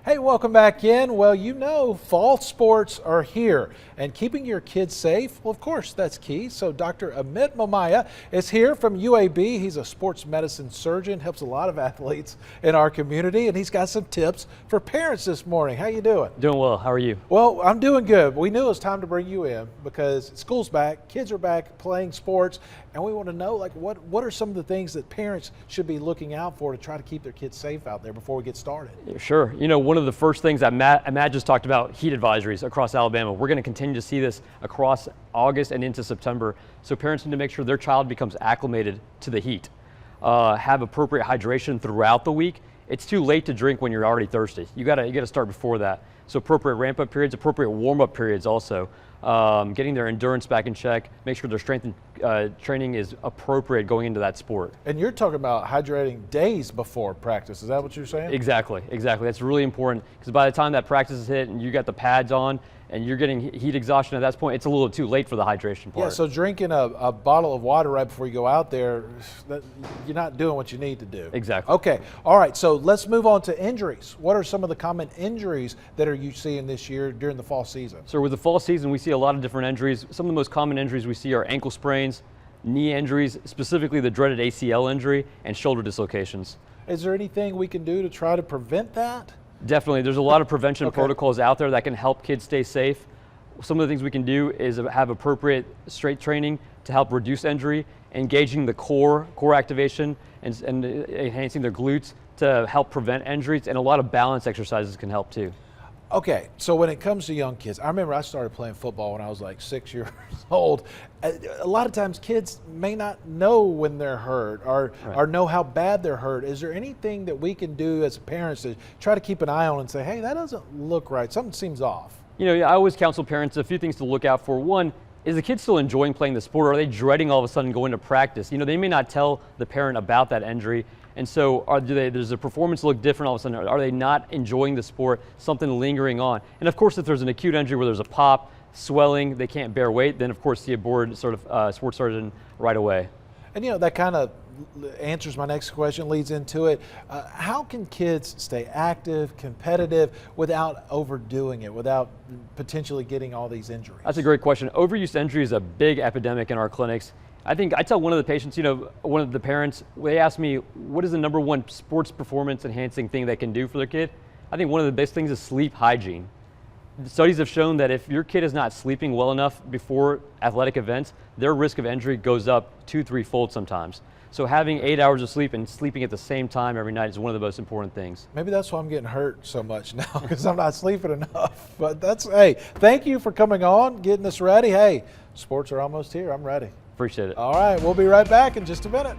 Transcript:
Hey, welcome back in. Well, fall sports are here, and keeping your kids safe, well, of course, that's key. So Dr. Amit Momaya is here from UAB. He's a sports medicine surgeon, helps a lot of athletes in our community, and he's got some tips for parents this morning. How you doing? Doing well. How are you? Well, I'm doing good. We knew it was time to bring you in because school's back, kids are back playing sports, and we want to know, like, what are some of the things that parents should be looking out for to try to keep their kids safe out there before we get started? Sure. You know, one of the first things that Matt just talked about, heat advisories across Alabama. We're going to continue to see this across August and into September. So parents need to make sure their child becomes acclimated to the heat. Have appropriate hydration throughout the week. It's too late to drink when you're already thirsty. You gotta start before that. So appropriate ramp-up periods, appropriate warm-up periods also. Getting their endurance back in check, make sure their strength and training is appropriate going into that sport. And you're talking about hydrating days before practice. Is that what you're saying? Exactly. That's really important because by the time that practice is hit and you got the pads on and you're getting heat exhaustion at that point, it's a little too late for the hydration part. Yeah, so drinking a bottle of water right before you go out there, you're not doing what you need to do. Exactly. Okay, all right, so let's move on to injuries. What are some of the common injuries that you seeing this year during the fall season? So with the fall season, we see a lot of different injuries. Some of the most common injuries we see are ankle sprains, knee injuries, specifically the dreaded ACL injury, and shoulder dislocations. Is there anything we can do to try to prevent that? Definitely. There's a lot of prevention protocols out there that can help kids stay safe. Some of the things we can do is have appropriate strength training to help reduce injury, engaging the core activation, and enhancing their glutes to help prevent injuries, and a lot of balance exercises can help too. Okay, so when it comes to young kids, I remember I started playing football when I was like 6 years old. A lot of times kids may not know when they're hurt or know how bad they're hurt. Is there anything that we can do as parents to try to keep an eye on and say, hey, that doesn't look right, something seems off? You know, I always counsel parents a few things to look out for. One, is the kid still enjoying playing the sport, or are they dreading all of a sudden going to practice? You know, they may not tell the parent about that injury. And so does the performance look different all of a sudden? Are they not enjoying the sport, something lingering on? And of course, if there's an acute injury where there's a pop, swelling, they can't bear weight, then of course see a board sports surgeon right away. And that kind of answers my next question, leads into it. How can kids stay active, competitive, without overdoing it, without potentially getting all these injuries? That's a great question. Overuse injury is a big epidemic in our clinics. I tell one of the patients, one of the parents, they ask me, what is the number one sports performance enhancing thing they can do for their kid? I think one of the best things is sleep hygiene. Studies have shown that if your kid is not sleeping well enough before athletic events, their risk of injury goes up 2-3-fold sometimes. So having 8 hours of sleep and sleeping at the same time every night is one of the most important things. Maybe that's why I'm getting hurt so much now, because I'm not sleeping enough. But hey, thank you for coming on, getting us ready. Hey, sports are almost here. I'm ready. Appreciate it. All right, we'll be right back in just a minute.